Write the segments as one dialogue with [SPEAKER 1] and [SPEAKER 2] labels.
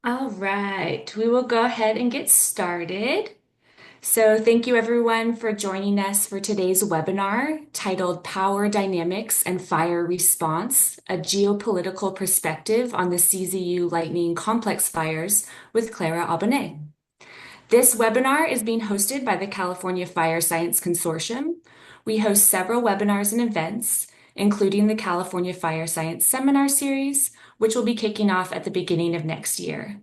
[SPEAKER 1] All right, we will go ahead and get started. So, thank you everyone for joining us for today's webinar titled Power Dynamics and Fire Response, a Geopolitical Perspective on the CZU Lightning Complex Fires with Clara Aubonnet. This webinar is being hosted by the California Fire Science Consortium. We host several webinars and events, including the California Fire Science Seminar Series, which will be kicking off at the beginning of next year.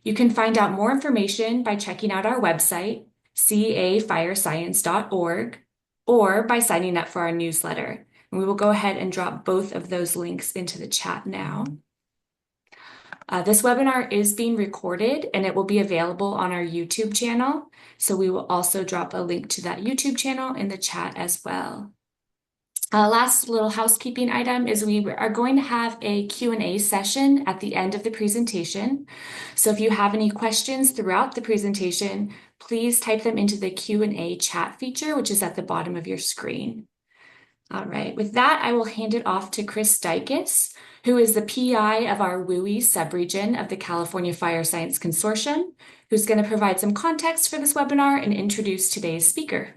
[SPEAKER 1] You can find out more information by checking out our website, cafirescience.org, or by signing up for our newsletter. And we will go ahead and drop both of those links into the chat now. This webinar is being recorded and it will be available on our YouTube channel. So we will also drop a link to that YouTube channel in the chat as well. Last little housekeeping item is we are going to have a Q&A session at the end of the presentation. So if you have any questions throughout the presentation, please type them into the Q&A chat feature, which is at the bottom of your screen. All right, with that, I will hand it off to Chris Dykes, who is the PI of our WUI subregion of the California Fire Science Consortium, who's going to provide some context for this webinar and introduce today's speaker.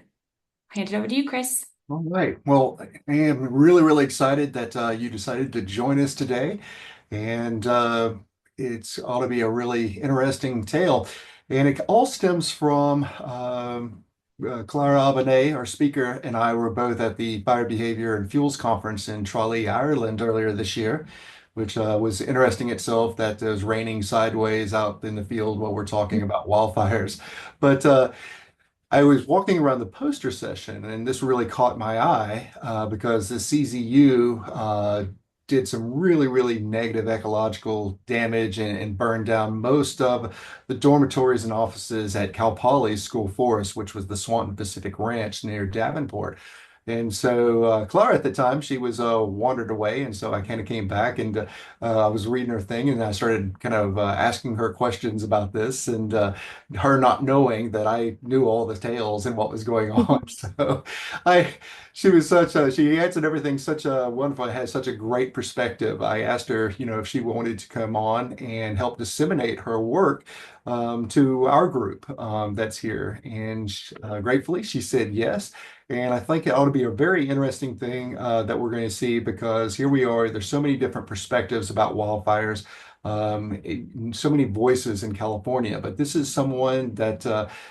[SPEAKER 1] Hand it over to you, Chris.
[SPEAKER 2] All right. Well, I am really, really excited that you decided to join us today. And it's ought to be a really interesting tale. And it all stems from Clara Aubonnet, our speaker, and I were both at the Fire Behavior and Fuels Conference in Tralee, Ireland earlier this year, which was interesting itself that it was raining sideways out in the field while we're talking about wildfires. But I was walking around the poster session, and this really caught my eye because the CZU did some really, really negative ecological damage and burned down most of the dormitories and offices at Cal Poly's School Forest, which was the Swanton Pacific Ranch near Davenport. And so Clara at the time, she was wandered away. And so I kind of came back and I was reading her thing and I started kind of asking her questions about this. And her not knowing that I knew all the tales and what was going on. So I, she was she answered everything such a wonderful, had such a great perspective. I asked her, if she wanted to come on and help disseminate her work to our group that's here. And gratefully, she said yes. And I think it ought to be a very interesting thing that we're going to see because here we are. There's so many different perspectives about wildfires so many voices in California, but this is someone that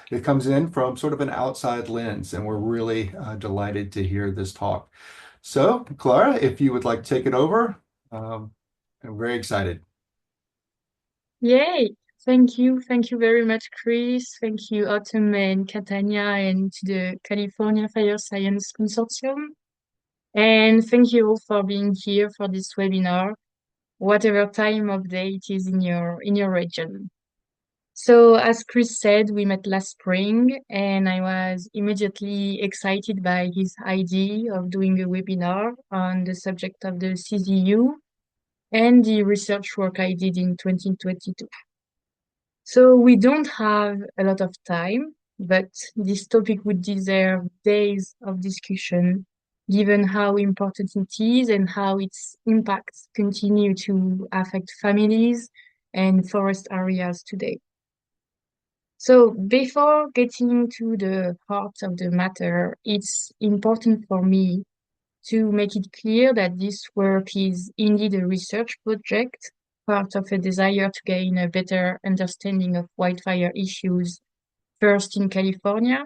[SPEAKER 2] it comes in from sort of an outside lens, and we're really delighted to hear this talk. So, Clara, if you would like to take it over, I'm very excited.
[SPEAKER 3] Yay! Thank you. Thank you very much, Chris. Thank you, Autumn and Catania, and to the California Fire Science Consortium. And thank you all for being here for this webinar, whatever time of day it is in your region. So, as Chris said, we met last spring, and I was immediately excited by his idea of doing a webinar on the subject of the CZU and the research work I did in 2022. So we don't have a lot of time, but this topic would deserve days of discussion, given how important it is and how its impacts continue to affect families and forest areas today. So before getting to the heart of the matter, it's important for me to make it clear that this work is indeed a research project, part of a desire to gain a better understanding of wildfire issues, first in California,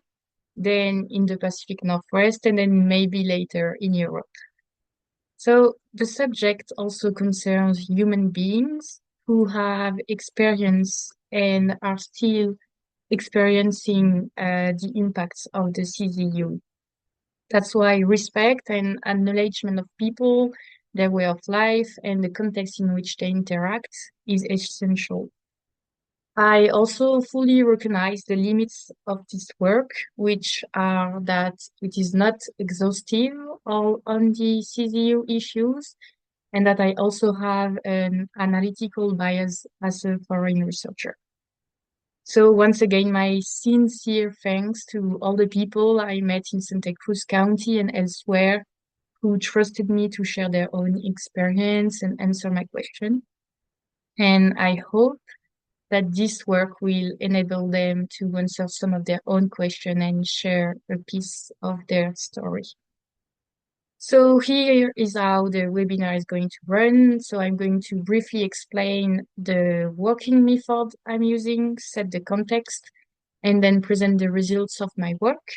[SPEAKER 3] then in the Pacific Northwest, and then maybe later in Europe. So the subject also concerns human beings who have experienced and are still experiencing the impacts of the CZU. That's why respect and acknowledgement of people, their way of life, and the context in which they interact is essential. I also fully recognize the limits of this work, which are that it is not exhaustive on the CZU issues, and that I also have an analytical bias as a foreign researcher. So once again, my sincere thanks to all the people I met in Santa Cruz County and elsewhere who trusted me to share their own experience and answer my question. And I hope that this work will enable them to answer some of their own questions and share a piece of their story. So here is how the webinar is going to run. So I'm going to briefly explain the working method I'm using, set the context, and then present the results of my work,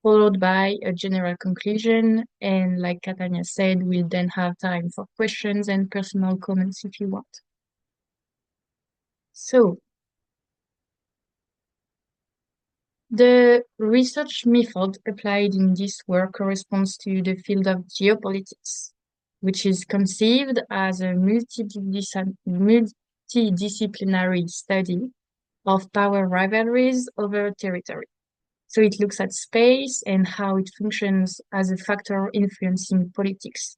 [SPEAKER 3] followed by a general conclusion. And like Catania said, we'll then have time for questions and personal comments if you want. So the research method applied in this work corresponds to the field of geopolitics, which is conceived as a multidisciplinary study of power rivalries over territory. So it looks at space and how it functions as a factor influencing politics.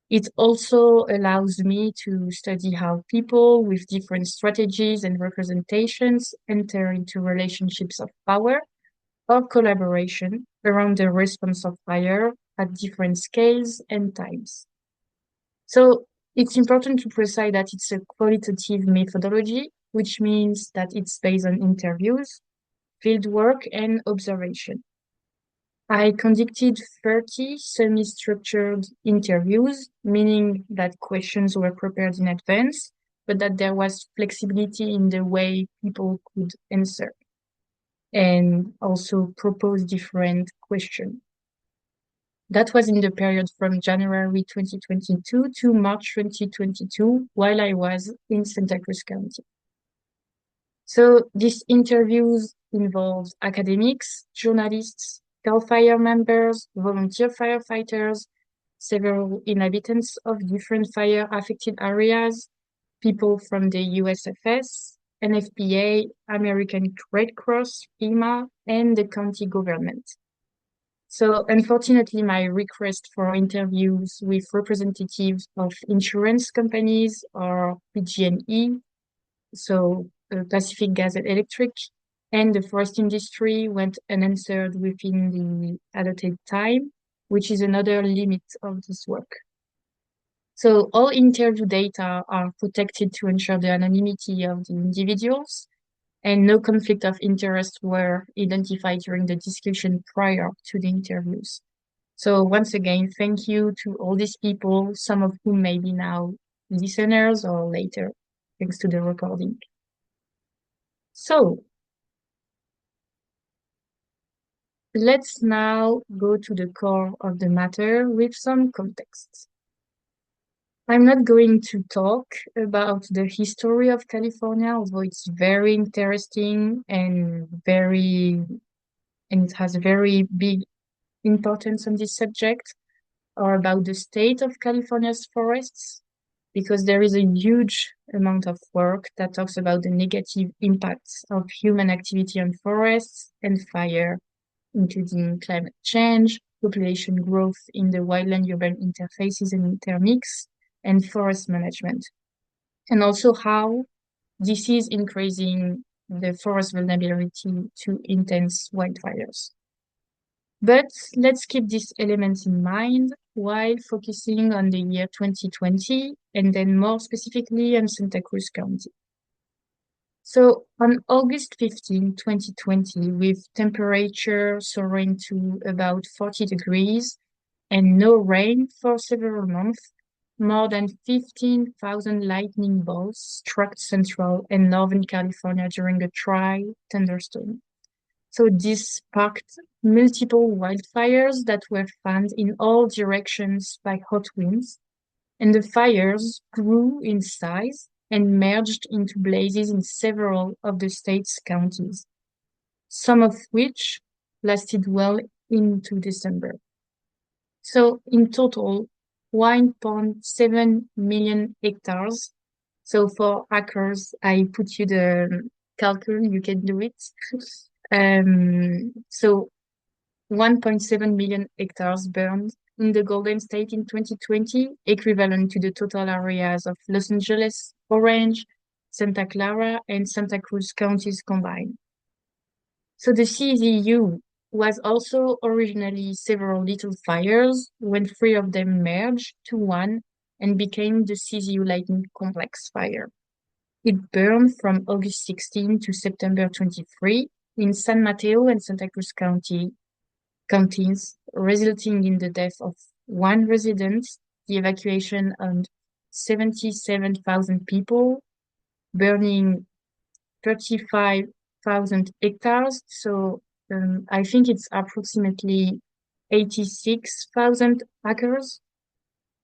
[SPEAKER 3] It also allows me to study how people with different strategies and representations enter into relationships of power or collaboration around the response of fire at different scales and times. So it's important to precise that it's a qualitative methodology, which means that it's based on interviews, fieldwork, and observation. I conducted 30 semi-structured interviews, meaning that questions were prepared in advance, but that there was flexibility in the way people could answer and also propose different questions. That was in the period from January 2022 to March 2022 while I was in Santa Cruz County. So these interviews involved academics, journalists, CAL FIRE members, volunteer firefighters, several inhabitants of different fire-affected areas, people from the USFS, NFPA, American Red Cross, FEMA, and the county government. So unfortunately, my request for interviews with representatives of insurance companies or PG&E, so Pacific Gas and Electric, and the forest industry went unanswered within the allotted time, which is another limit of this work. So all interview data are protected to ensure the anonymity of the individuals, and no conflict of interest were identified during the discussion prior to the interviews. So once again, thank you to all these people, some of whom may be now listeners or later, thanks to the recording. So let's now go to the core of the matter with some context. I'm not going to talk about the history of California, although it's very interesting and it has a very big importance on this subject, or about the state of California's forests, because there is a huge amount of work that talks about the negative impacts of human activity on forests and fire, including climate change, population growth in the wildland-urban interfaces and intermix, and forest management, and also how this is increasing the forest vulnerability to intense wildfires. But let's keep these elements in mind while focusing on the year 2020 and then more specifically on Santa Cruz County. So on August 15, 2020, with temperature soaring to about 40 degrees and no rain for several months, more than 15,000 lightning bolts struck central and northern California during a dry thunderstorm. So this sparked multiple wildfires that were fanned in all directions by hot winds, and the fires grew in size and merged into blazes in several of the state's counties, some of which lasted well into December. So in total, 1.7 million hectares. So for acres, I put you the calcul, you can do it. So 1.7 million hectares burned in the Golden State in 2020, equivalent to the total areas of Los Angeles, Orange, Santa Clara, and Santa Cruz counties combined. So the CZU was also originally several little fires when three of them merged to one and became the CZU Lightning Complex Fire. It burned from August 16 to September 23 in San Mateo and Santa Cruz counties, resulting in the death of one resident, the evacuation of 77,000 people, burning 35,000 hectares. So I think it's approximately 86,000 acres,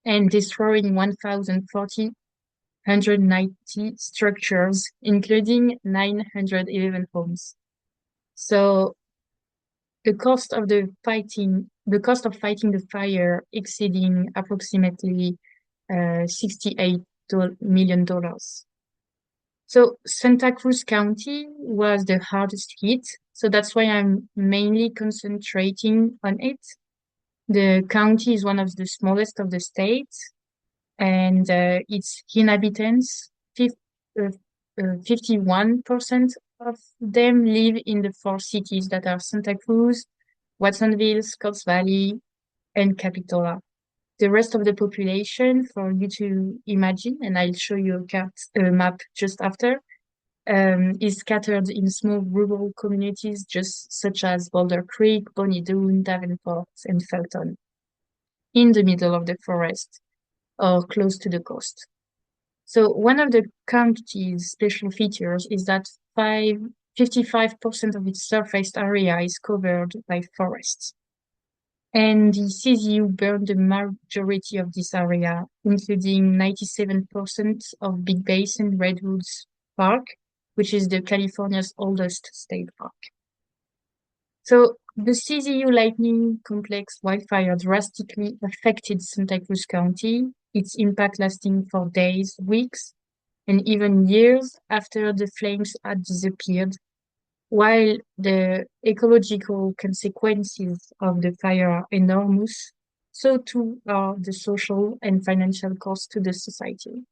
[SPEAKER 3] and destroying 1,490 structures, including 911 homes. So the cost of fighting the fire exceeding approximately $68 million. So Santa Cruz County was the hardest hit. So that's why I'm mainly concentrating on it. The county is one of the smallest of the states, and its inhabitants, 51% of them live in the four cities that are Santa Cruz, Watsonville, Scotts Valley, and Capitola. The rest of the population, for you to imagine, and I'll show you a map just after, is scattered in small rural communities just such as Boulder Creek, Bonnie Doon, Davenport, and Felton, in the middle of the forest or close to the coast. So one of the county's special features is that 55% of its surface area is covered by forests. And the CZU burned the majority of this area, including 97% of Big Basin Redwoods Park, which is California's oldest state park. So the CZU Lightning Complex wildfire drastically affected Santa Cruz County, its impact lasting for days, weeks, and even years after the flames had disappeared. While the ecological consequences of the fire are enormous, so too are the social and financial costs to the society,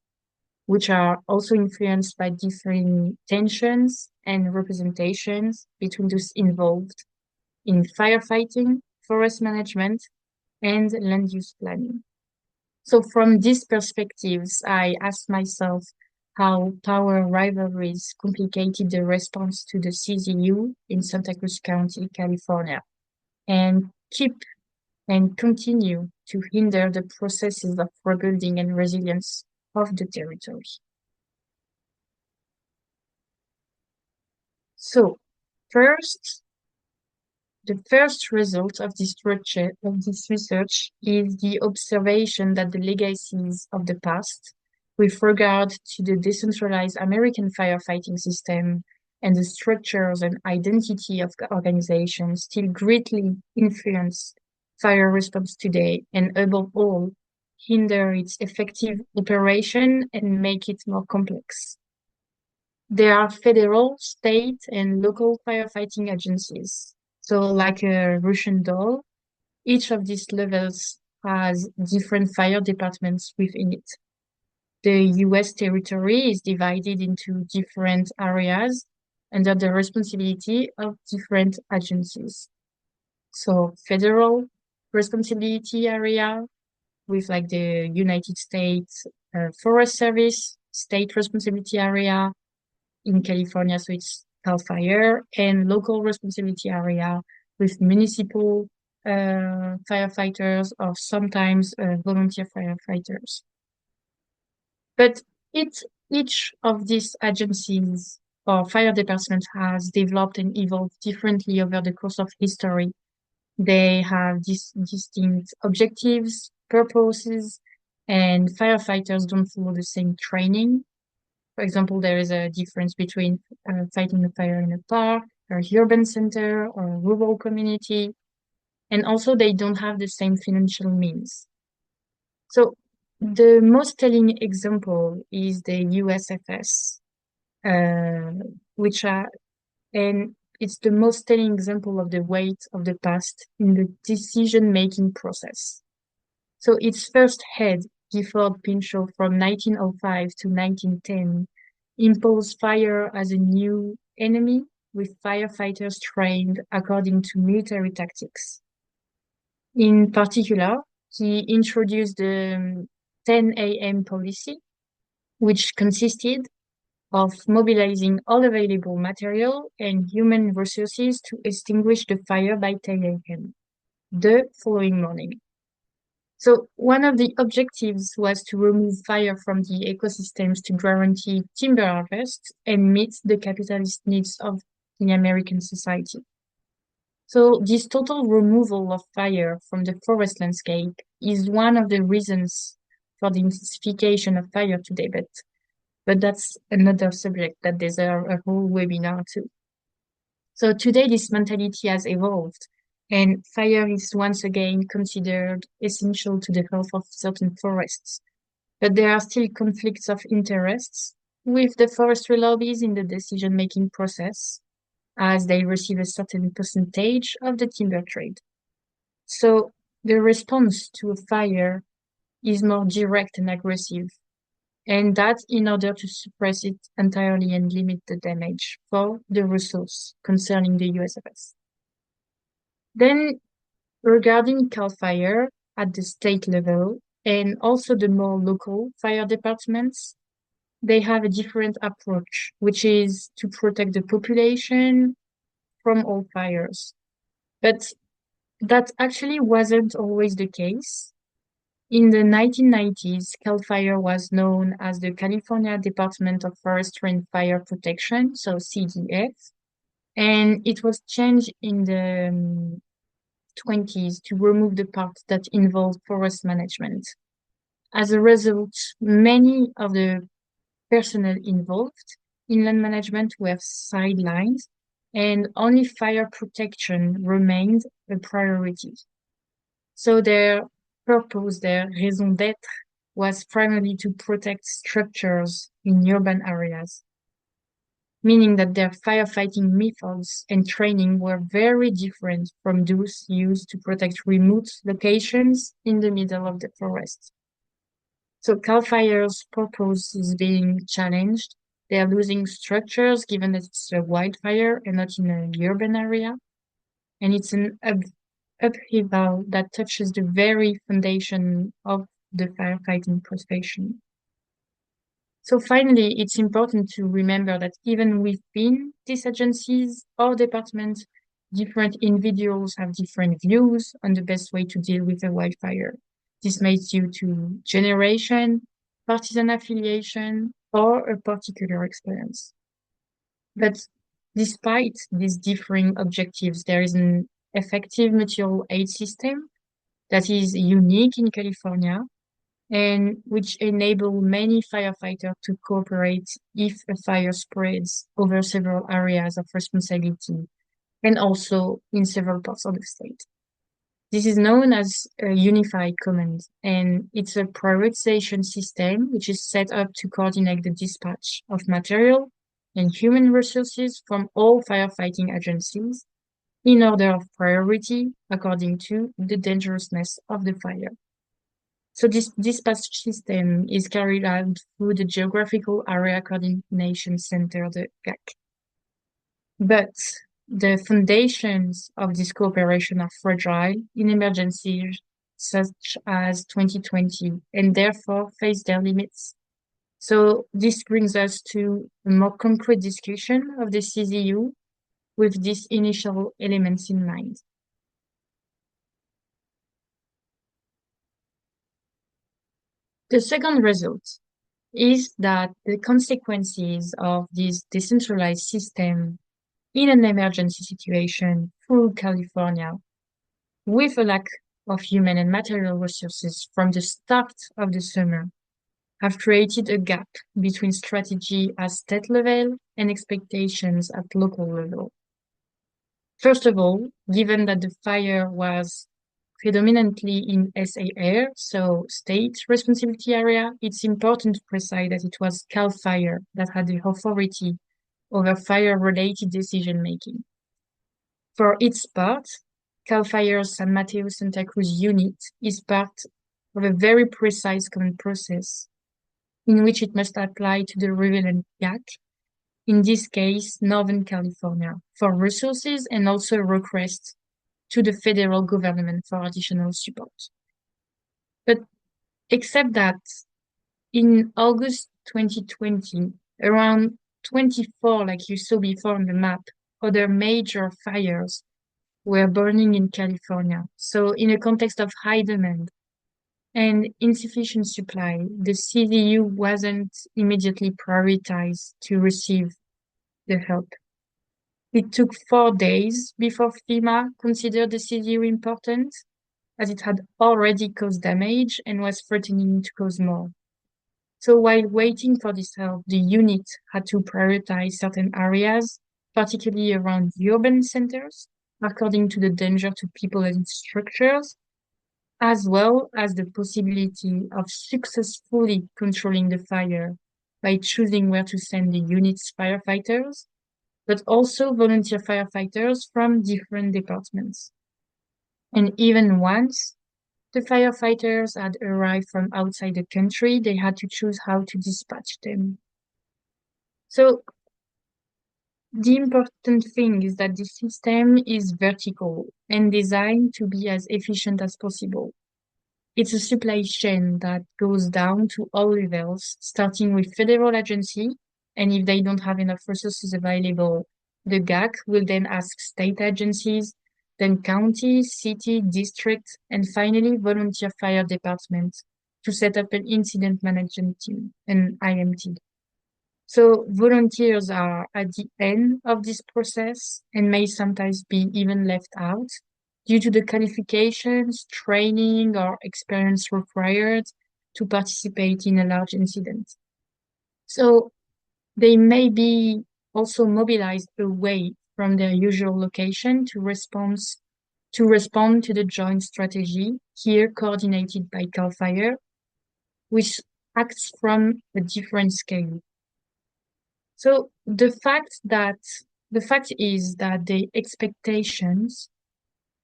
[SPEAKER 3] which are also influenced by differing tensions and representations between those involved in firefighting, forest management, and land use planning. So from these perspectives, I asked myself how power rivalries complicated the response to the CZU in Santa Cruz County, California, and keep and continue to hinder the processes of rebuilding and resilience of the territory. So, the first result of this research is the observation that the legacies of the past, with regard to the decentralized American firefighting system and the structures and identity of the organization, still greatly influence fire response today, and above all, hinder its effective operation and make it more complex. There are federal, state, and local firefighting agencies. So like a Russian doll, each of these levels has different fire departments within it. The US territory is divided into different areas under the responsibility of different agencies. So federal responsibility area with like the United States Forest Service, state responsibility area in California, so it's CAL FIRE, and local responsibility area with municipal firefighters or sometimes volunteer firefighters. But each of these agencies or fire departments has developed and evolved differently over the course of history. They have distinct objectives, purposes, and firefighters don't follow the same training. For example, there is a difference between fighting a fire in a park, or urban center, or a rural community. And also, they don't have the same financial means. So the most telling example is the USFS, and it's the most telling example of the weight of the past in the decision-making process. So its first head, Gifford Pinchot, from 1905 to 1910, imposed fire as a new enemy with firefighters trained according to military tactics. In particular, he introduced the 10 a.m. policy, which consisted of mobilizing all available material and human resources to extinguish the fire by 10 a.m. the following morning. So one of the objectives was to remove fire from the ecosystems to guarantee timber harvest and meet the capitalist needs of the American society. So this total removal of fire from the forest landscape is one of the reasons for the intensification of fire today, but that's another subject that deserves a whole webinar too. So today this mentality has evolved, and fire is once again considered essential to the health of certain forests. But there are still conflicts of interests with the forestry lobbies in the decision-making process, as they receive a certain percentage of the timber trade. So the response to a fire is more direct and aggressive, and that in order to suppress it entirely and limit the damage for the resource concerning the USFS. Then, regarding CAL FIRE at the state level and also the more local fire departments, they have a different approach, which is to protect the population from all fires. But that actually wasn't always the case. In the 1990s, CAL FIRE was known as the California Department of Forestry and Fire Protection, so CDF, and it was changed in the 20s to remove the part that involved forest management. As a result, many of the personnel involved in land management were sidelined, and only fire protection remained a priority. So their purpose, their raison d'être, was primarily to protect structures in urban areas, meaning that their firefighting methods and training were very different from those used to protect remote locations in the middle of the forest. So CAL FIRE's purpose is being challenged. They are losing structures given that it's a wildfire and not in an urban area. And it's an upheaval that touches the very foundation of the firefighting profession. So finally, it's important to remember that even within these agencies or departments, different individuals have different views on the best way to deal with a wildfire. This may be due to generation, partisan affiliation, or a particular experience. But despite these differing objectives, there is an effective mutual aid system that is unique in California and which enable many firefighters to cooperate if a fire spreads over several areas of responsibility and also in several parts of the state. This is known as a unified command, and it's a prioritization system which is set up to coordinate the dispatch of material and human resources from all firefighting agencies in order of priority according to the dangerousness of the fire. So this dispatch system is carried out through the Geographical Area Coordination Center, the GAC. But the foundations of this cooperation are fragile in emergencies such as 2020 and therefore face their limits. So this brings us to a more concrete discussion of the CZU with these initial elements in mind. The second result is that the consequences of this decentralized system in an emergency situation through California, with a lack of human and material resources from the start of the summer, have created a gap between strategy at state level and expectations at local level. First of all, given that the fire was predominantly in SAR, so state responsibility area, it's important to precise that it was CAL FIRE that had the authority over fire-related decision-making. For its part, CAL FIRE's San Mateo Santa Cruz unit is part of a very precise command process in which it must apply to the relevant GAC, in this case, Northern California, for resources and also a request to the federal government for additional support. But except that in August 2020, around 24, like you saw before on the map, other major fires were burning in California. So in a context of high demand and insufficient supply, the CZU wasn't immediately prioritized to receive the help. It took 4 days before FEMA considered the CZU important, as it had already caused damage and was threatening to cause more. So while waiting for this help, the unit had to prioritize certain areas, particularly around urban centers, according to the danger to people and structures, as well as the possibility of successfully controlling the fire by choosing where to send the unit's firefighters, but also volunteer firefighters from different departments. And even once the firefighters had arrived from outside the country, they had to choose how to dispatch them. So the important thing is that the system is vertical and designed to be as efficient as possible. It's a supply chain that goes down to all levels, starting with federal agency, and if they don't have enough resources available, the GAC will then ask state agencies, then county, city, district, and finally volunteer fire department to set up an incident management team, an IMT. So volunteers are at the end of this process and may sometimes be even left out due to the qualifications, training, or experience required to participate in a large incident. So they may be also mobilized away from their usual location to respond to the joint strategy, here coordinated by CAL FIRE, which acts from a different scale. So the fact is that the expectations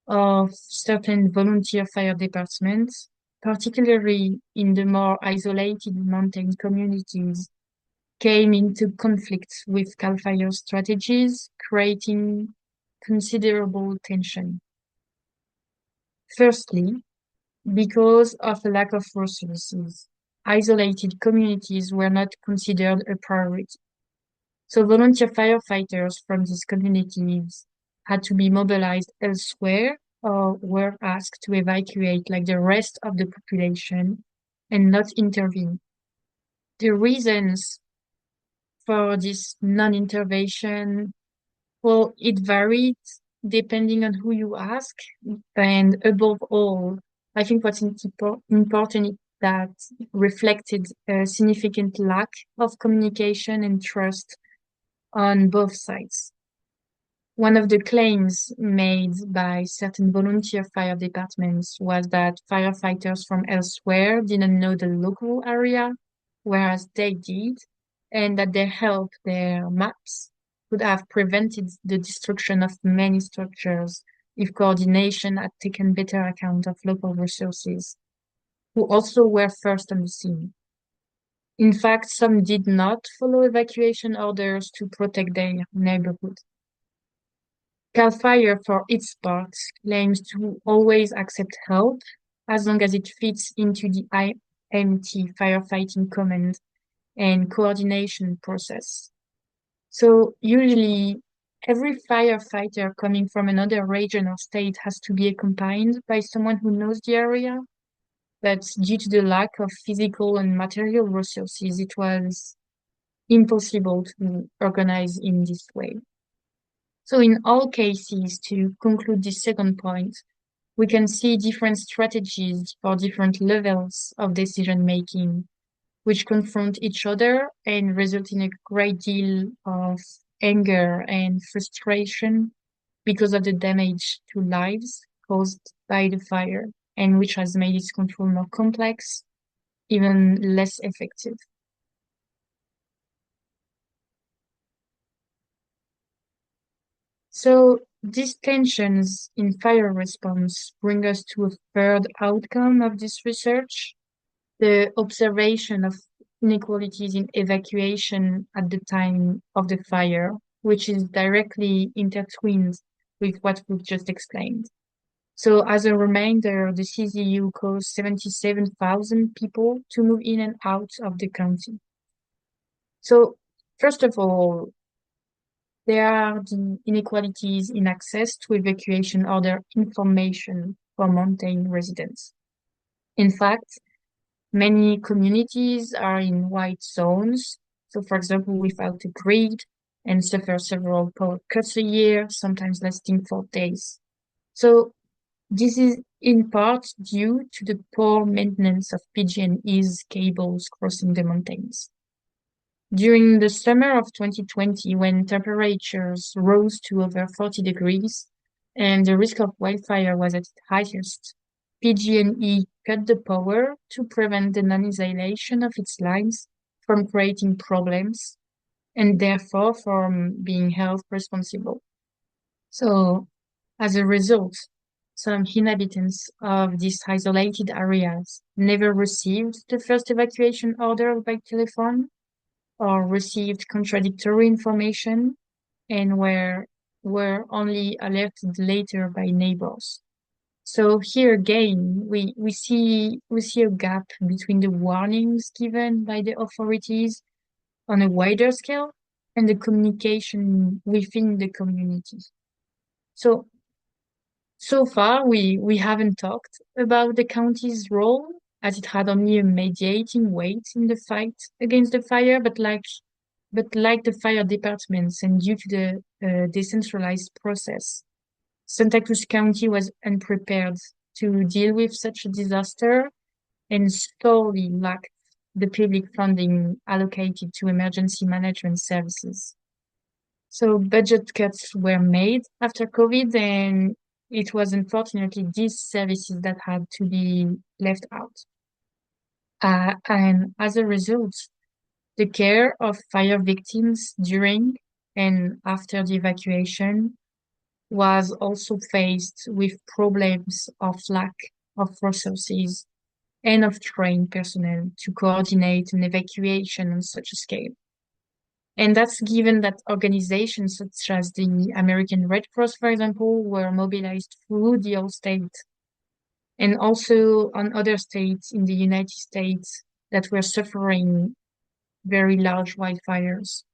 [SPEAKER 3] of certain volunteer fire departments, particularly in the more isolated mountain communities, came into conflict with CAL FIRE strategies, creating considerable tension. Firstly, because of a lack of resources, isolated communities were not considered a priority. So volunteer firefighters from these communities had to be mobilized elsewhere or were asked to evacuate like the rest of the population and not intervene. The reasons for this non-intervention, well, it varied depending on who you ask. And above all, I think what's important is that reflected a significant lack of communication and trust on both sides. One of the claims made by certain volunteer fire departments was that firefighters from elsewhere didn't know the local area, whereas they did, and that their help, their maps, could have prevented the destruction of many structures if coordination had taken better account of local resources, who also were first on the scene. In fact, some did not follow evacuation orders to protect their neighborhood. CAL FIRE, for its part, claims to always accept help as long as it fits into the IMT firefighting command and coordination process. So usually, every firefighter coming from another region or state has to be accompanied by someone who knows the area. But due to the lack of physical and material resources, it was impossible to organize in this way. So in all cases, to conclude this second point, we can see different strategies for different levels of decision making, which confront each other and result in a great deal of anger and frustration because of the damage to lives caused by the fire, and which has made its control more complex, even less effective. So these tensions in fire response bring us to a third outcome of this research, the observation of inequalities in evacuation at the time of the fire, which is directly intertwined with what we've just explained. So as a reminder, the CZU caused 77,000 people to move in and out of the county. So First of all, there are the inequalities in access to evacuation order information for mountain residents. In fact, many communities are in white zones, so for example, without a grid, and suffer several power cuts a year, sometimes lasting for days. So this is in part due to the poor maintenance of PG&E's cables crossing the mountains. During the summer of 2020, when temperatures rose to over 40 degrees and the risk of wildfire was at its highest, PG&E cut the power to prevent the non-isolation of its lines from creating problems and therefore from being held responsible. So, as a result, some inhabitants of these isolated areas never received the first evacuation order by telephone or received contradictory information and were only alerted later by neighbors. So here again, we see a gap between the warnings given by the authorities on a wider scale and the communication within the community. So so far we haven't talked about the county's role as it had only a mediating weight in the fight against the fire, but like the fire departments and due to the decentralized process, Santa Cruz County was unprepared to deal with such a disaster and sorely lacked the public funding allocated to emergency management services. So budget cuts were made after COVID, and it was unfortunately these services that had to be left out. And as a result, the care of fire victims during and after the evacuation was also faced with problems of lack of resources and of trained personnel to coordinate an evacuation on such a scale. And that's given that organizations such as the American Red Cross, for example, were mobilized through the whole state and also on other states in the United States that were suffering very large wildfires.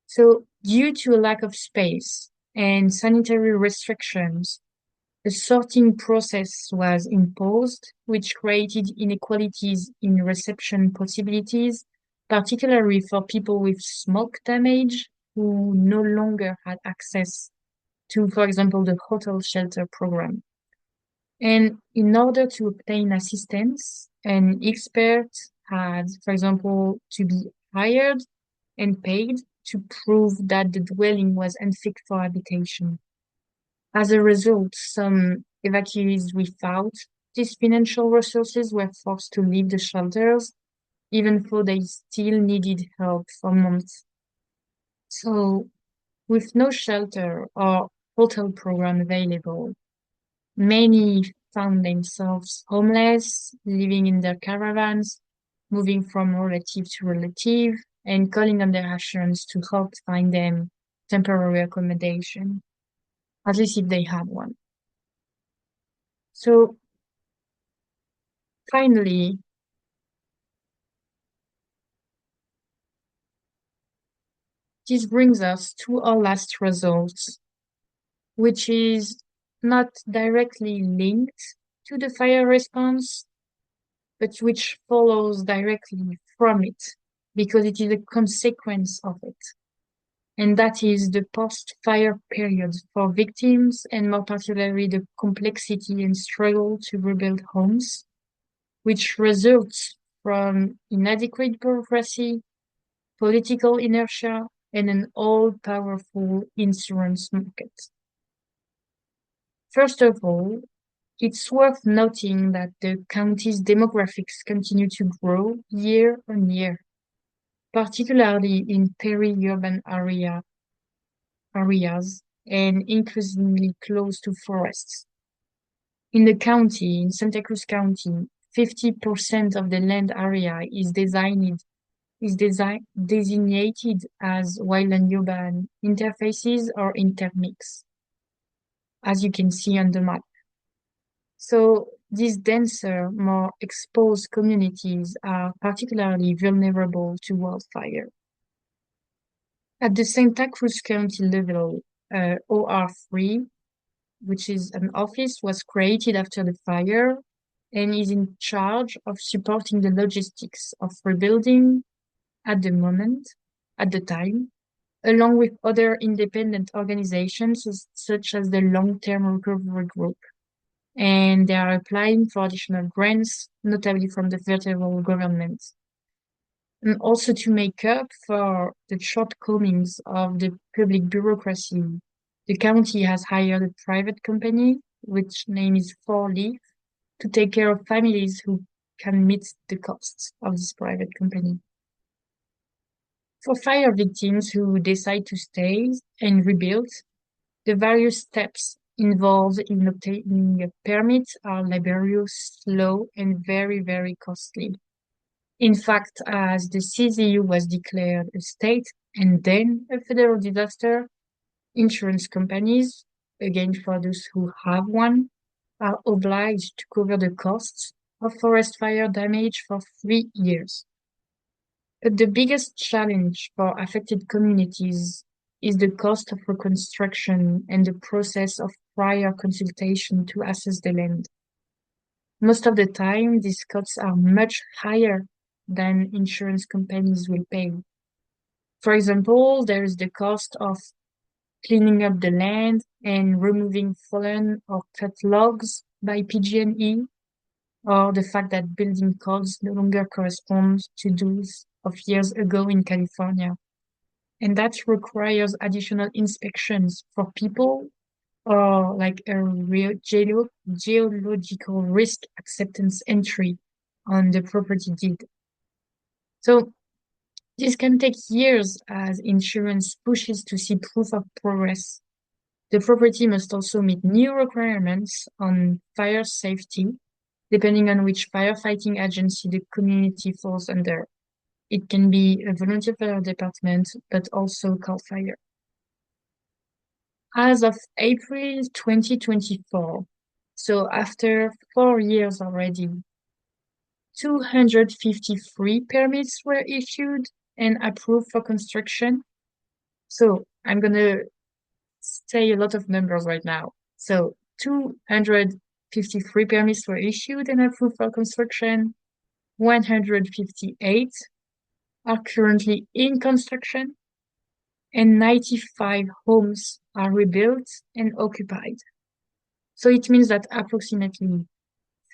[SPEAKER 3] So, due to a lack of space and sanitary restrictions, a sorting process was imposed, which created inequalities in reception possibilities, particularly for people with smoke damage who no longer had access to, for example, the hotel shelter program. And in order to obtain assistance, an expert had, for example, to be hired and paid to prove that the dwelling was unfit for habitation. As a result, some evacuees without these financial resources were forced to leave the shelters, even though they still needed help for months. So, with no shelter or hotel program available, many found themselves homeless, living in their caravans, moving from relative to relative, and calling on their assurance to help find them temporary accommodation, at least if they had one. So finally, this brings us to our last result, which is not directly linked to the fire response, but which follows directly from it, because it is a consequence of it. And that is the post-fire period for victims, and more particularly the complexity and struggle to rebuild homes, which results from inadequate bureaucracy, political inertia, and an all-powerful insurance market. First of all, it's worth noting that the county's demographics continue to grow year on year, particularly in peri-urban areas and increasingly close to forests. In the county, in Santa Cruz County, 50% of the land area is designated as wild and urban interfaces or intermix, as you can see on the map. So these denser, more exposed communities are particularly vulnerable to wildfire. At the Santa Cruz County level, OR3, which is an office, was created after the fire and is in charge of supporting the logistics of rebuilding at the time, along with other independent organizations such as the Long-Term Recovery Group. And they are applying for additional grants, notably from the federal government. And also to make up for the shortcomings of the public bureaucracy, the county has hired a private company, which name is Four Leaf, to take care of families who can meet the costs of this private company. For fire victims who decide to stay and rebuild, the various steps involved in obtaining a permit are laborious, slow, and very, very costly. In fact, as the CZU was declared a state and then a federal disaster, insurance companies, again for those who have one, are obliged to cover the costs of forest fire damage for 3 years. But the biggest challenge for affected communities is the cost of reconstruction and the process of prior consultation to assess the land. Most of the time, these costs are much higher than insurance companies will pay. For example, there is the cost of cleaning up the land and removing fallen or cut logs by PG&E, or the fact that building codes no longer correspond to those of years ago in California. And that requires additional inspections for people or like a real geological risk acceptance entry on the property deed. So this can take years as insurance pushes to see proof of progress. The property must also meet new requirements on fire safety, depending on which firefighting agency the community falls under. It can be a volunteer fire department, but also CAL FIRE. As of April 2024, so after 4 years already, 253 permits were issued and approved for construction. So I'm going to say a lot of numbers right now. So 253 permits were issued and approved for construction. 158 are currently in construction, and 95 homes are rebuilt and occupied. So it means that approximately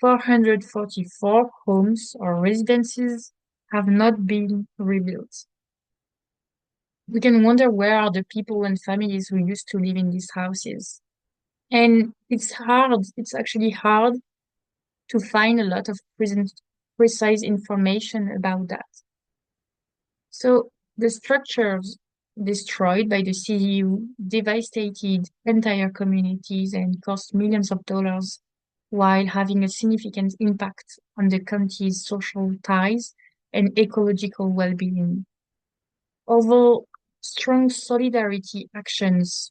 [SPEAKER 3] 444 homes or residences have not been rebuilt. We can wonder where are the people and families who used to live in these houses. And it's actually hard to find a lot of precise information about that. So the structures destroyed by the CZU devastated entire communities and cost millions of dollars while having a significant impact on the county's social ties and ecological well-being. Although strong solidarity actions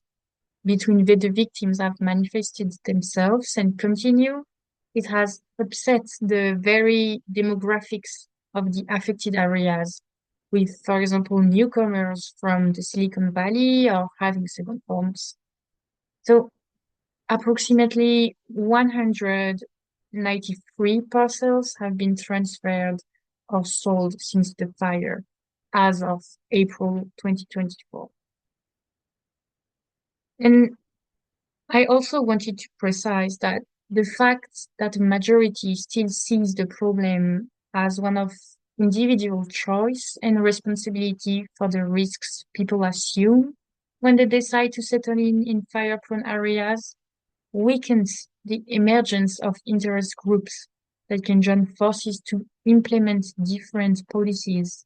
[SPEAKER 3] between the victims have manifested themselves and continue, it has upset the very demographics of the affected areas, with, for example, newcomers from the Silicon Valley or having second homes. So approximately 193 parcels have been transferred or sold since the fire as of April 2024. And I also wanted to precise that the fact that a majority still sees the problem as one of individual choice and responsibility for the risks people assume when they decide to settle in fire-prone areas weakens the emergence of interest groups that can join forces to implement different policies.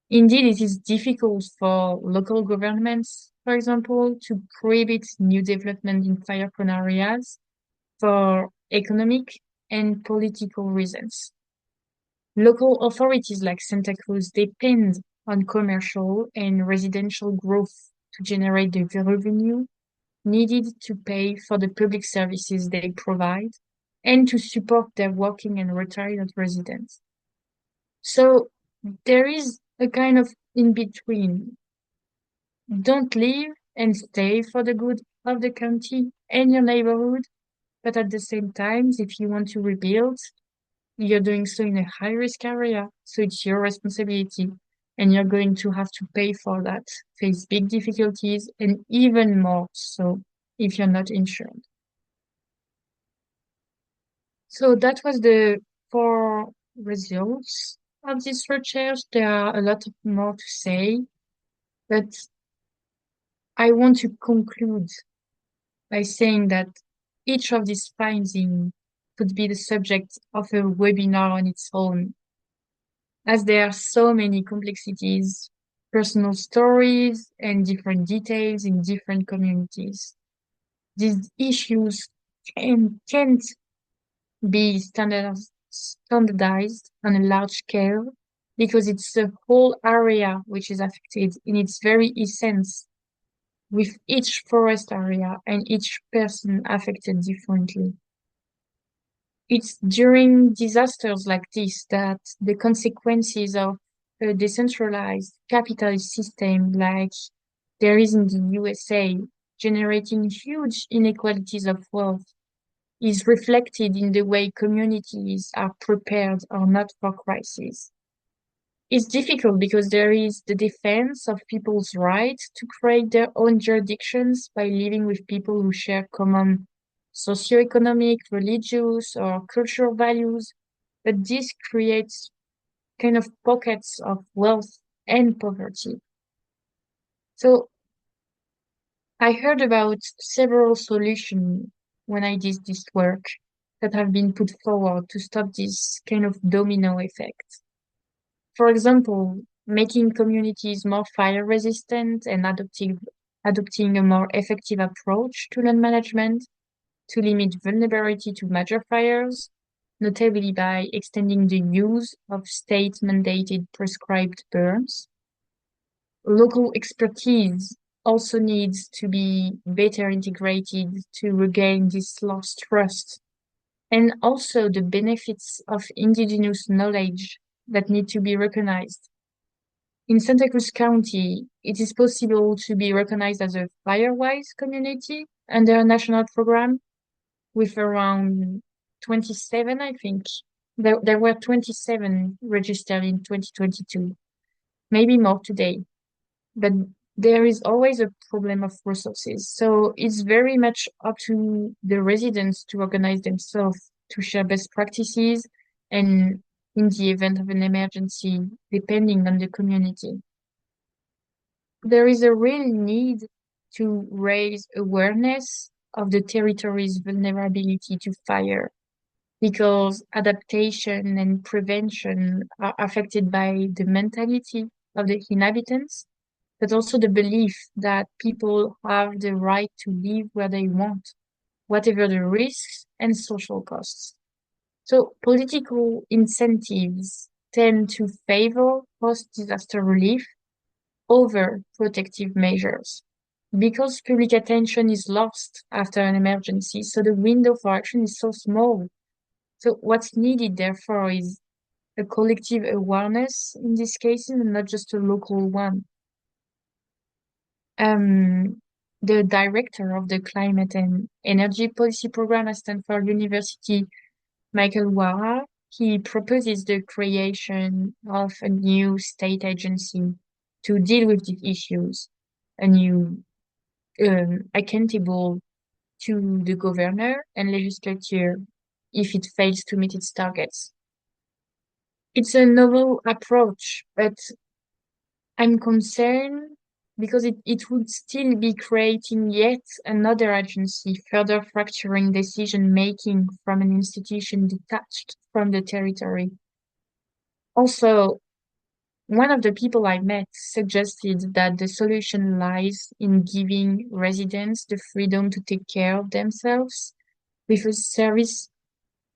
[SPEAKER 3] Indeed, it is difficult for local governments, for example, to prohibit new development in fire-prone areas for economic and political reasons. Local authorities like Santa Cruz depend on commercial and residential growth to generate the revenue needed to pay for the public services they provide and to support their working and retired residents. So there is a kind of in between. Don't leave and stay for the good of the county and your neighborhood. But at the same time, if you want to rebuild, you're doing so in a high risk area. So it's your responsibility. And you're going to have to pay for that, face big difficulties, and even more so if you're not insured. So that was the 4 results of this research. There are a lot more to say, but I want to conclude by saying that each of these findings could be the subject of a webinar on its own, as there are so many complexities, personal stories, and different details in different communities. These issues can't be standardized on a large scale because it's the whole area which is affected in its very essence, with each forest area and each person affected differently. It's during disasters like this that the consequences of a decentralized capitalist system like there is in the USA, generating huge inequalities of wealth, is reflected in the way communities are prepared or not for crisis. It's difficult because there is the defense of people's right to create their own jurisdictions by living with people who share common socioeconomic, religious, or cultural values, but this creates kind of pockets of wealth and poverty. So I heard about several solutions when I did this work that have been put forward to stop this kind of domino effect. For example, making communities more fire resistant and adopting a more effective approach to land management to limit vulnerability to major fires, notably by extending the use of state mandated prescribed burns. Local expertise also needs to be better integrated to regain this lost trust, and also the benefits of indigenous knowledge that need to be recognized. In Santa Cruz County, it is possible to be recognized as a firewise community under a national program with around 27, I think. There were 27 registered in 2022, maybe more today. But there is always a problem of resources. So it's very much up to the residents to organize themselves to share best practices and in the event of an emergency, depending on the community. There is a real need to raise awareness of the territory's vulnerability to fire because adaptation and prevention are affected by the mentality of the inhabitants, but also the belief that people have the right to live where they want, whatever the risks and social costs. So political incentives tend to favor post-disaster relief over protective measures because public attention is lost after an emergency. So the window for action is so small. So what's needed, therefore, is a collective awareness in this case and not just a local one. Um, the director of the Climate and Energy Policy Program at Stanford University, Michael Wara, he proposes the creation of a new state agency to deal with these issues, a new accountable to the governor and legislature if it fails to meet its targets. It's a novel approach, but I'm concerned because it would still be creating yet another agency, further fracturing decision making from an institution detached from the territory. Also, one of the people I met suggested that the solution lies in giving residents the freedom to take care of themselves with a service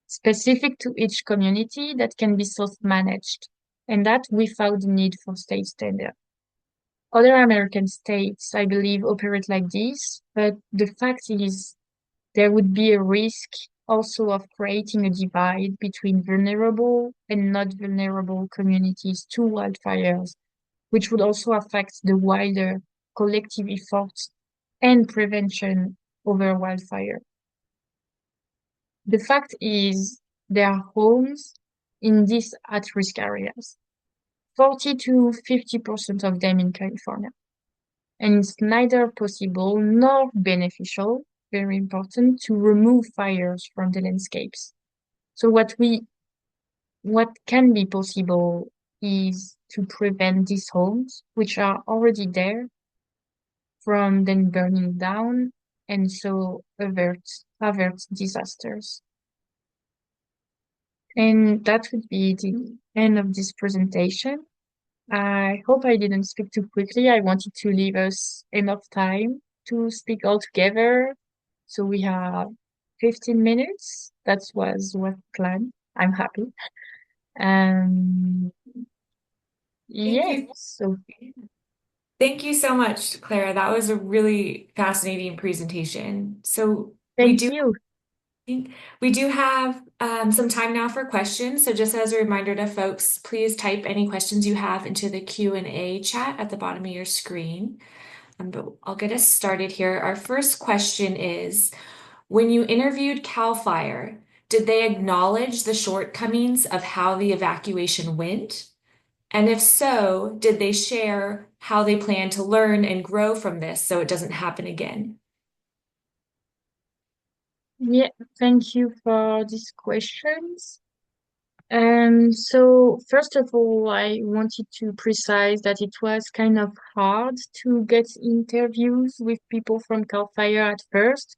[SPEAKER 3] specific to each community that can be self-managed, and that without the need for state standard. Other American states, I believe, operate like this, but the fact is there would be a risk also of creating a divide between vulnerable and not vulnerable communities to wildfires, which would also affect the wider collective efforts and prevention over wildfire. The fact is, there are homes in these at-risk areas, 40 to 50% of them in California. And it's neither possible nor beneficial, very important, to remove fires from the landscapes. So what can be possible is to prevent these homes, which are already there, from then burning down, and so avert disasters. And that would be the end of this presentation. I hope I didn't speak too quickly. I wanted to leave us enough time to speak all together. So we have 15 minutes. That was what planned. I'm happy. Um,
[SPEAKER 1] Thank
[SPEAKER 3] yeah,
[SPEAKER 1] you.
[SPEAKER 3] so
[SPEAKER 1] Thank you so much, Clara. That was a really fascinating presentation. So
[SPEAKER 3] thank you.
[SPEAKER 1] we do have some time now for questions. So just as a reminder to folks, please type any questions you have into the Q&A chat at the bottom of your screen. But I'll get us started here. Our first question is, when you interviewed CAL FIRE, did they acknowledge the shortcomings of how the evacuation went? And if so, did they share how they plan to learn and grow from this so it doesn't happen again?
[SPEAKER 3] Yeah, thank you for these questions. So first of all, I wanted to precise that it was kind of hard to get interviews with people from CAL FIRE at first,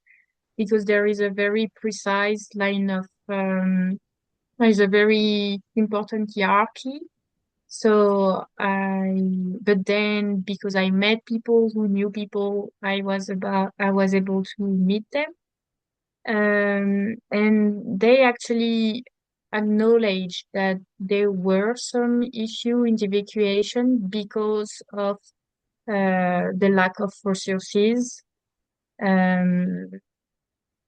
[SPEAKER 3] because there is a very precise line of there is a very important hierarchy. But then because I met people who knew people, I was able to meet them. And they actually acknowledged that there were some issue in the evacuation because of the lack of resources. Um,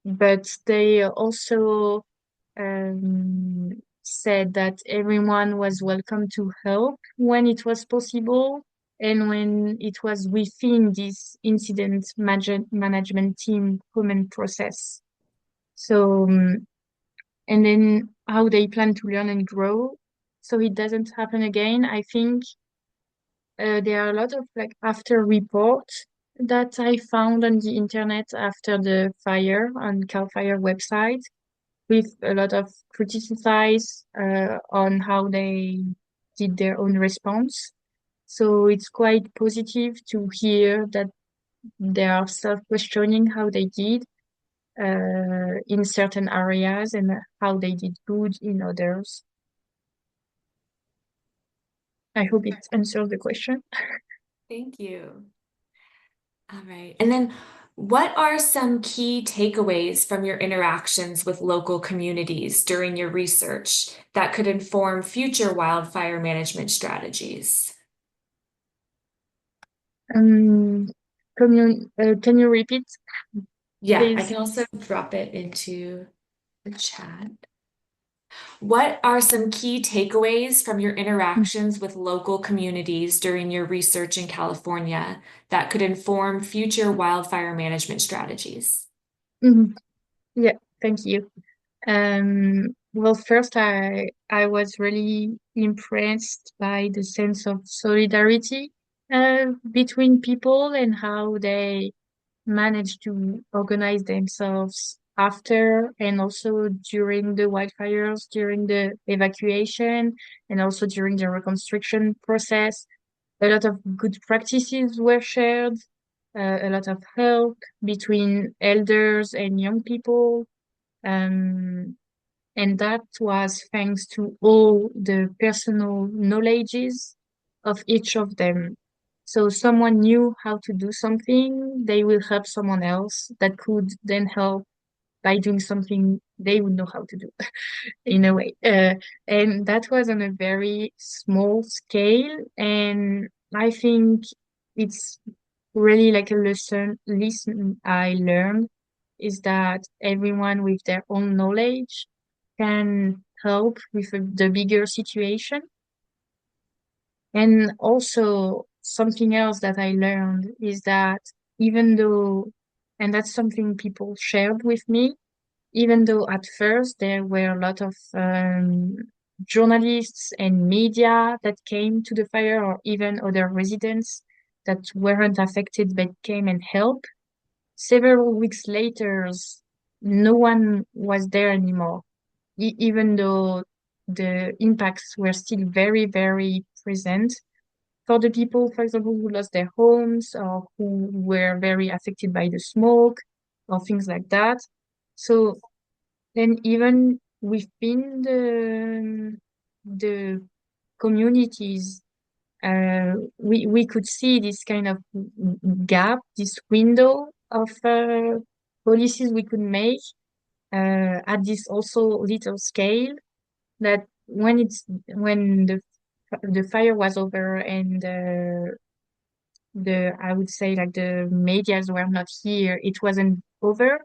[SPEAKER 3] but they also said that everyone was welcome to help when it was possible and when it was within this management team common process. So, and then how they plan to learn and grow so it doesn't happen again. I think there are a lot of like after reports that I found on the internet after the fire on CAL FIRE website with a lot of criticize on how they did their own response. So it's quite positive to hear that they are self-questioning how they did in certain areas and how they did good in others. I hope it answers the question.
[SPEAKER 1] Thank you. All right. And then what are some key takeaways from your interactions with local communities during your research that could inform future wildfire management strategies?
[SPEAKER 3] Um, can you repeat,
[SPEAKER 1] Yeah, I
[SPEAKER 3] please?
[SPEAKER 1] can also drop it into the chat. What are some key takeaways from your interactions with local communities during your research in California that could inform future wildfire management strategies?
[SPEAKER 3] Mhm. Yeah, thank you. Well, first, I was really impressed by the sense of solidarity between people and how they managed to organize themselves after and also during the wildfires, during the evacuation, and also during the reconstruction process. A lot of good practices were shared, a lot of help between elders and young people. Um, and that was thanks to all the personal knowledges of each of them. So someone knew how to do something, they will help someone else that could then help by doing something they would know how to do in a way. And that was on a very small scale. And I think it's really like a lesson I learned is that everyone with their own knowledge can help with the bigger situation. And also, something else that I learned is that even though, and that's something people shared with me, even though at first there were a lot of journalists and media that came to the fire, or even other residents that weren't affected but came and helped, several weeks later, no one was there anymore, even though the impacts were still very, very present for the people, for example, who lost their homes or who were very affected by the smoke or things like that. So then even within the communities, we could see this kind of gap, this window of policies we could make at this also little scale, that when the fire was over and the I would say like the medias were not here, it wasn't over,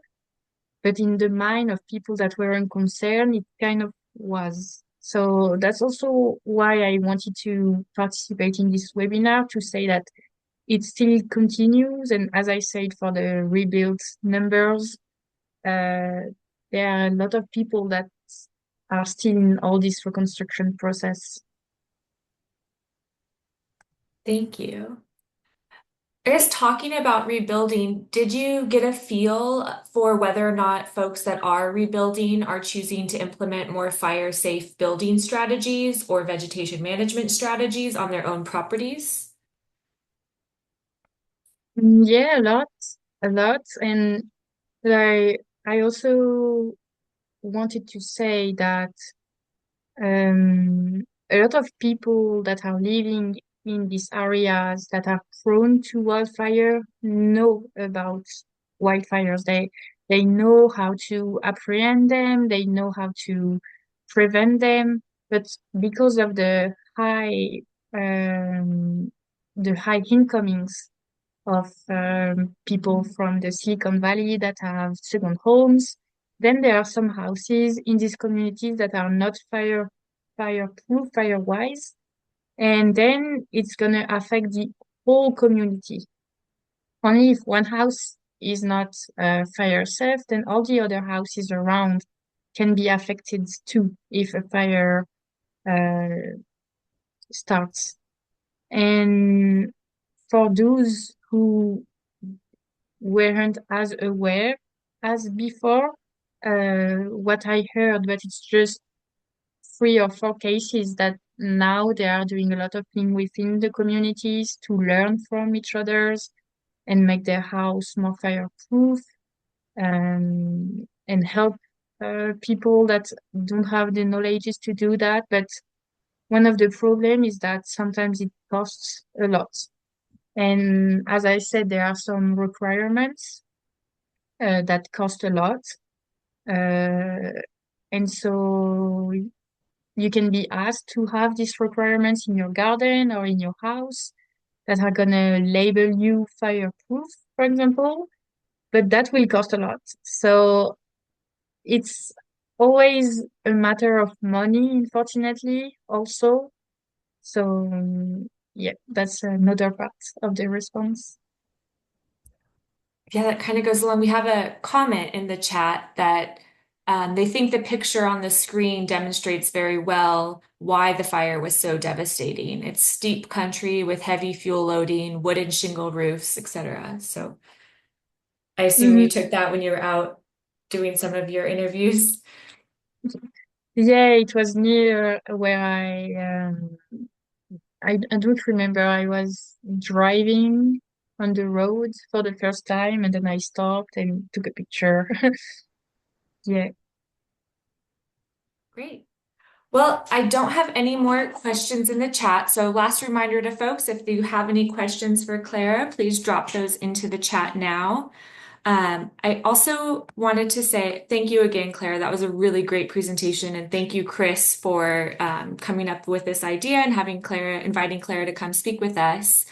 [SPEAKER 3] but in the mind of people that weren't concerned, it kind of was. So that's also why I wanted to participate in this webinar, to say that it still continues. And as I said, for the rebuild numbers, there are a lot of people that are still in all this reconstruction process.
[SPEAKER 1] Thank you. I guess talking about rebuilding, did you get a feel for whether or not folks that are rebuilding are choosing to implement more fire-safe building strategies or vegetation management strategies on their own properties?
[SPEAKER 3] Yeah, a lot. And I also wanted to say that a lot of people that are living in these areas that are prone to wildfire know about wildfires. They know how to apprehend them, they know how to prevent them, but because of um, the high incomings of people from the Silicon Valley that have second homes. Then there are some houses in these communities that are not fireproof, fire-wise, and then it's gonna affect the whole community. Only if one house is not fire safe, then all the other houses around can be affected too if a fire uh, starts. And for those who weren't as aware as before. What I heard, but it's just 3 or 4 cases that now they are doing a lot of things within the communities to learn from each others and make their house more fireproof, and help people that don't have the knowledge to do that. But one of the problem is that sometimes it costs a lot. And as I said, there are some requirements that cost a lot. Uh, and so you can be asked to have these requirements in your garden or in your house that are gonna label you fireproof, for example, but that will cost a lot. So it's always a matter of money, unfortunately, also. So yeah, that's another part of the response.
[SPEAKER 1] Yeah, that kind of goes along. We have a comment in the chat that they think the picture on the screen demonstrates very well why the fire was so devastating. It's steep country with heavy fuel loading, wooden shingle roofs, etc. So I assume you
[SPEAKER 3] Mhm.
[SPEAKER 1] took that when you were out doing some of your interviews.
[SPEAKER 3] Yeah, it was near where I don't remember. I was driving on the road for the first time and then I stopped and took a picture. Yeah.
[SPEAKER 1] Great. Well, I don't have any more questions in the chat. So last reminder to folks, if you have any questions for Clara, please drop those into the chat now. I also wanted to say thank you again, Clara. That was a really great presentation. And thank you, Chris, for coming up with this idea and having Clara, inviting Clara to come speak with us.